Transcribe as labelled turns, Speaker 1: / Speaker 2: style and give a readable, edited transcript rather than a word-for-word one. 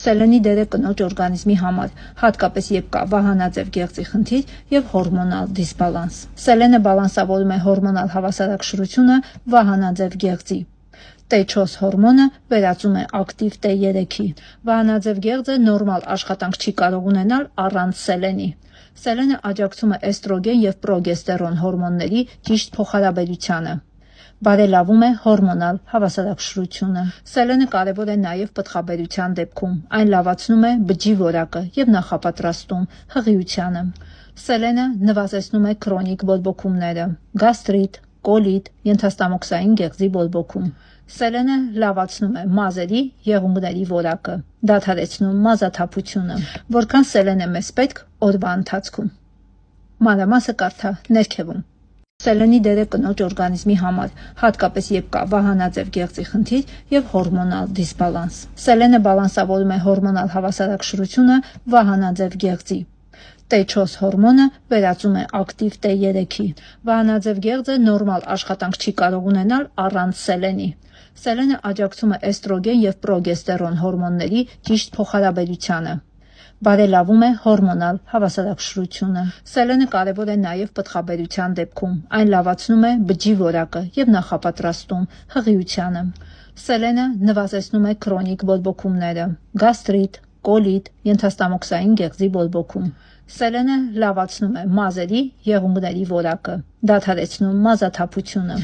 Speaker 1: Սելենի դերը կնոջ օրգանիզմի համար, հատկապես երբ կա վահանաձև գեղձի խնդիր եւ հորմոնալ դիսբալանս։ Սելենը բալանսավորում է հորմոնալ հավասարակշռությունը վահանաձև գեղձի։ T4 հորմոնը վերածում է ակտիվ T3-ի։ Վահանաձև գեղձը նորմալ աշխատանք չի կարող ունենալ առանց սելենի։ Սելենը աջակցում է էստրոգեն եւ պրոգեստերոն հորմոնների ճիշտ փոխհարաբերությանը։ Բարելավում է հորմոնալ հավասարակշռությունը։ Սելենը կարևոր է նաև պտղաբերության դեպքում։ Այն լավացնում է բջջի որակը եւ նախապատրաստում հղիությանը։ Սելենը նվազեցնում է քրոնիկ բորբոքումները, գաստրիտ, կոլիտ, ենթաստամոքսային գեղձի բորբոքում։ Սելենը լավացնում է մազերի, եղունգների որակը, դադարեցնում մազաթափությունը։ Որքան սելեն է մեզ պետք օրվա ընթացքում։ Մանրամասը կարդա ներքևում։ Սելենի դերը կնոջ օրգանիզմի համար, հատկապես երբ կա վահանաձև գեղձի խնդիր եւ հորմոնալ դիսբալանս։ Սելենը բալանսավորում է հորմոնալ հավասարակշռությունը վահանաձև գեղձի։ T4 հորմոնը վերածում է ակտիվ T3-ի։ Վահանաձև գեղձը նորմալ աշխատանք չի կարող ունենալ առանց սելենի։ Սելենը աջակցում է էստրոգեն եւ պրոգեստերոն հորմոնների ճիշտ փոխհարաբերությանը։ Բարելավում է հորմոնալ հավասարակշռությունը։ Սելենը կարևոր է նաև պտղաբերության դեպքում։ Այն լավացնում է բջջի որակը եւ նախապատրաստում հղիությանը։ Սելենը նվազեցնում է քրոնիկ բորբոքումները, գաստրիտ, կոլիտ, ենթաստամոքսային գեղձի բորբոքում։ Սելենը լավացնում է մազերի, եղունգների որակը, դադարեցնում մազաթափությունը։